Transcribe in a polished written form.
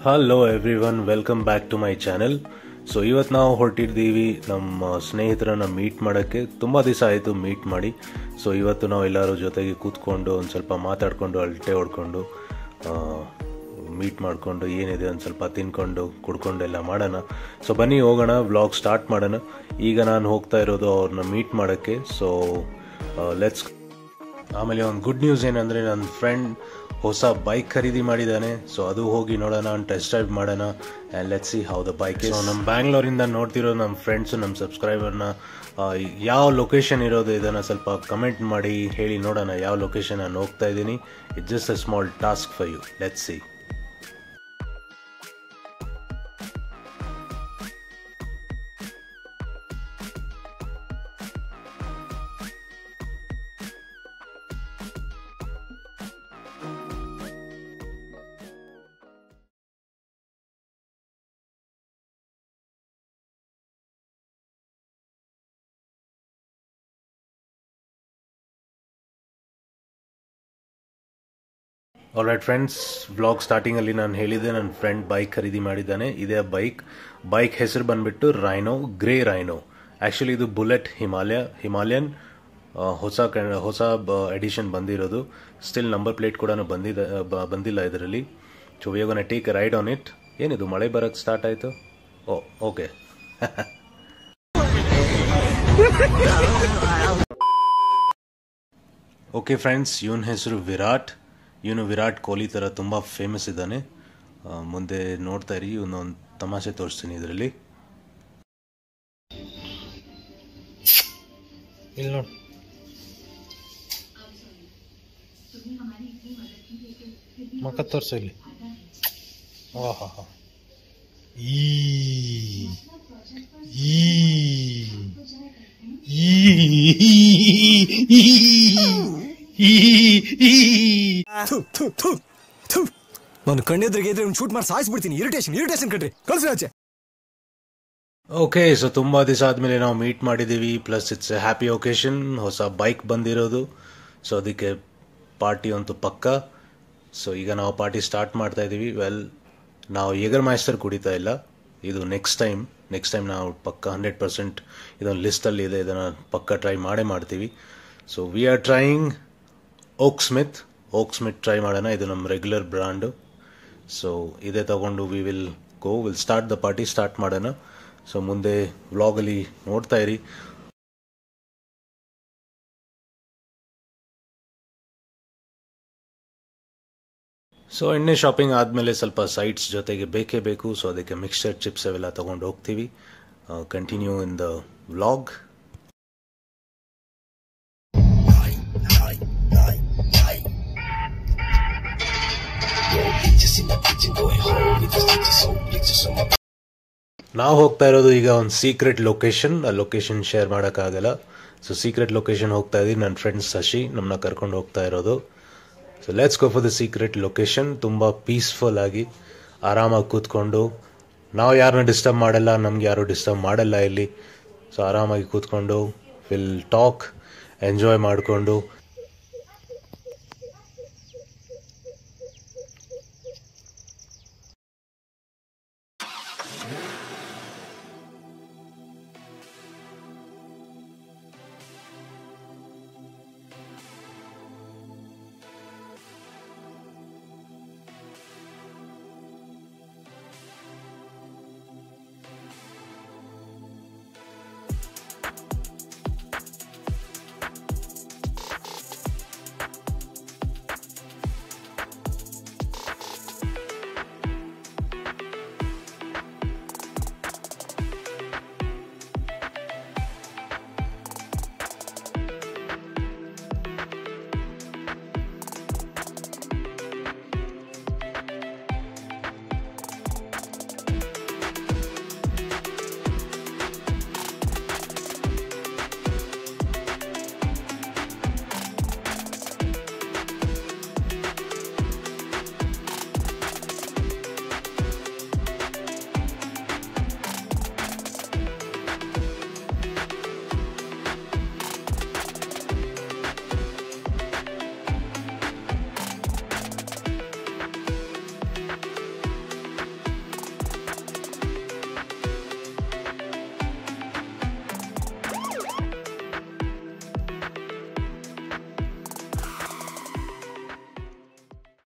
Hello everyone, welcome back to my channel. So ಇವತ್ತು ನಾವು ಹೊರಟಿದ್ದೀವಿ ನಮ್ಮ ಸ್ನೇಹಿತರನ್ನ ಮೀಟ್ ಮಾಡೋಕ್ಕೆ. ತುಂಬ ದಿವಸ ಆಯಿತು ಮೀಟ್ ಮಾಡಿ. ಸೊ ಇವತ್ತು ನಾವು ಎಲ್ಲರೂ ಜೊತೆಗೆ ಕೂತ್ಕೊಂಡು ಒಂದು ಸ್ವಲ್ಪ ಮಾತಾಡಿಕೊಂಡು ಅಳತೆ ಹೊಡ್ಕೊಂಡು ಮೀಟ್ ಮಾಡಿಕೊಂಡು ಏನಿದೆ ಒಂದು ಸ್ವಲ್ಪ ತಿನ್ಕೊಂಡು ಕುಡ್ಕೊಂಡು ಎಲ್ಲ ಮಾಡೋಣ. ಸೊ ಬನ್ನಿ ಹೋಗೋಣ, ವ್ಲಾಗ್ ಸ್ಟಾರ್ಟ್ ಮಾಡೋಣ. ಈಗ ನಾನು ಹೋಗ್ತಾ ಇರೋದು ಅವ್ರನ್ನ ಮೀಟ್ ಮಾಡೋಕ್ಕೆ. So let's. ಆಮೇಲೆ ಒಂದು ಗುಡ್ ನ್ಯೂಸ್ ಏನಂದರೆ ನನ್ನ ಫ್ರೆಂಡ್ ಹೊಸ ಬೈಕ್ ಖರೀದಿ ಮಾಡಿದ್ದಾನೆ. ಸೊ ಅದು ಹೋಗಿ ನೋಡೋಣ, ಟೆಸ್ಟ್ ಡ್ರೈವ್ ಮಾಡೋಣ. And let's see how the bike. So ನಮ್ಮ ಬ್ಯಾಂಗ್ಳೂರಿಂದ ನೋಡ್ತಿರೋ ನಮ್ಮ ಫ್ರೆಂಡ್ಸು, ನಮ್ಮ ಸಬ್ಸ್ಕ್ರೈಬರ್ನ ಯಾವ ಲೊಕೇಶನ್ ಇರೋದು ಇದನ್ನು ಸ್ವಲ್ಪ ಕಮೆಂಟ್ ಮಾಡಿ ಹೇಳಿ ನೋಡೋಣ ಯಾವ ಲೊಕೇಶನ್ ನಾನು ಹೋಗ್ತಾ ಇದ್ದೀನಿ. It's just a small task for you. Let's see. Alright friends, vlog ಸ್ಟಾರ್ಟಿಂಗಲ್ಲಿ ನಾನು ಹೇಳಿದ್ದೆ ನನ್ನ ಫ್ರೆಂಡ್ ಬೈಕ್ ಖರೀದಿ ಮಾಡಿದ್ದಾನೆ. ಇದೇ ಬೈಕ್ ಹೆಸರು ಬಂದ್ಬಿಟ್ಟು ರೈನೋ, ಗ್ರೇ ರೈನೋ. ಆ್ಯಕ್ಚುಲಿ ಇದು ಬುಲೆಟ್ ಹಿಮಾಲಯನ್ ಹೊಸ ಎಡಿಷನ್ ಬಂದಿರೋದು. ಸ್ಟಿಲ್ ನಂಬರ್ ಪ್ಲೇಟ್ ಕೂಡ ಬಂದಿಲ್ಲ ಇದರಲ್ಲಿ. So we are gonna take a ride on it. ಏನಿದು ಮಳೆ ಬರೋಕ್ಕೆ ಸ್ಟಾರ್ಟ್ ಆಯಿತು? ಓಕೆ. ಓಕೆ ಫ್ರೆಂಡ್ಸ್, ಇವನ ಹೆಸರು ಇವನು ವಿರಾಟ್ ಕೊಹ್ಲಿ ಥರ ತುಂಬ ಫೇಮಸ್ ಇದ್ದಾನೆ. ಮುಂದೆ ನೋಡ್ತಾ ಇರಿ, ಇವನೊಂದು ತಮಾಷೆ ತೋರಿಸ್ತೀನಿ ಇದರಲ್ಲಿ. ಇಲ್ಲಿ ನೋಡಿ, ಮಕ್ಕ ತೋರ್ಸ ಇಲ್ಲಿ. ಓಹಾ, ನಾನು ಕಣ್ಣೆದ್ರಿಗೆ ಇದ್ರೆ ಒಂದು ಶೂಟ್ ಮಾಡಿ ಸಾಯಿಸ್ಬಿಡ್ತೀನಿ. ಇರಿಟೇಷನ್ ಕಣ್ರಿ, ಕಳ್ಸಿ ಆಚೆ. ಓಕೆ, ಸೊ ತುಂಬ ದಿವಸ ಆದಮೇಲೆ ನಾವು ಮೀಟ್ ಮಾಡಿದ್ದೀವಿ. Plus it's a happy occasion. ಹೊಸ ಬೈಕ್ ಬಂದಿರೋದು, ಸೊ ಅದಕ್ಕೆ ಪಾರ್ಟಿ ಅಂತೂ ಪಕ್ಕ. ಸೊ ಈಗ ನಾವು ಪಾರ್ಟಿ ಸ್ಟಾರ್ಟ್ ಮಾಡ್ತಾ ಇದ್ದೀವಿ. ನಾವು ಏಗರ್ ಮಾಸ್ಟರ್ ಕುಡಿತಾ ಇಲ್ಲ. ಇದು ನೆಕ್ಸ್ಟ್ ಟೈಮ್ ನಾವು ಪಕ್ಕ 100% ಇದೊಂದು ಲಿಸ್ಟಲ್ಲಿ ಇದೆ. ಇದನ್ನು ಪಕ್ಕ ಟ್ರೈ ಮಾಡ್ತೀವಿ. So we are trying Oaksmith try ಮಾಡೋಣ. ಇದು ನಮ್ಮ ರೆಗ್ಯುಲರ್ ಬ್ರ್ಯಾಂಡು. ಸೊ ಇದೇ ತಗೊಂಡು will start the party, start ಮಾಡೋಣ. ಸೊ ಮುಂದೆ ವ್ಲಾಗಲ್ಲಿ ನೋಡ್ತಾ ಇರಿ. ಸೊ ಎಣ್ಣೆ ಶಾಪಿಂಗ್ ಆದಮೇಲೆ ಸ್ವಲ್ಪ ಸೈಟ್ಸ್ ಜೊತೆಗೆ ಬೇಕೇ ಬೇಕು. ಸೊ ಅದಕ್ಕೆ ಮಿಕ್ಸ್ಚರ್ ಚಿಪ್ಸ್ ಅವೆಲ್ಲ ತೊಗೊಂಡು ಹೋಗ್ತೀವಿ. Continue in the vlog. ನಾವು ಹೋಗ್ತಾ ಇರೋದು ಈಗ ಒಂದು ಸೀಕ್ರೆಟ್ ಲೊಕೇಶನ್. ಆ ಲೊಕೇಶನ್ ಶೇರ್ ಮಾಡೋಕ್ಕಾಗಲ್ಲ. ಸೊ ಸೀಕ್ರೆಟ್ ಲೊಕೇಶನ್ ಹೋಗ್ತಾ ಇದ್ದೀವಿ. ನನ್ನ ಫ್ರೆಂಡ್ ಶಶಿ ನಮ್ಮನ್ನ ಕರ್ಕೊಂಡು ಹೋಗ್ತಾ ಇರೋದು. So let's go for the secret location. ತುಂಬ ಪೀಸ್ಫುಲ್ ಆಗಿ ಆರಾಮಾಗಿ ಕೂತ್ಕೊಂಡು, ನಾವು ಯಾರನ್ನ ಡಿಸ್ಟರ್ಬ್ ಮಾಡಲ್ಲ, ನಮ್ಗೆ ಯಾರು ಡಿಸ್ಟರ್ಬ್ ಮಾಡಲ್ಲ ಇಲ್ಲಿ. ಸೊ ಆರಾಮಾಗಿ ಕೂತ್ಕೊಂಡು ವಿಲ್ ಟಾಕ್, ಎಂಜಾಯ್ ಮಾಡಿಕೊಂಡು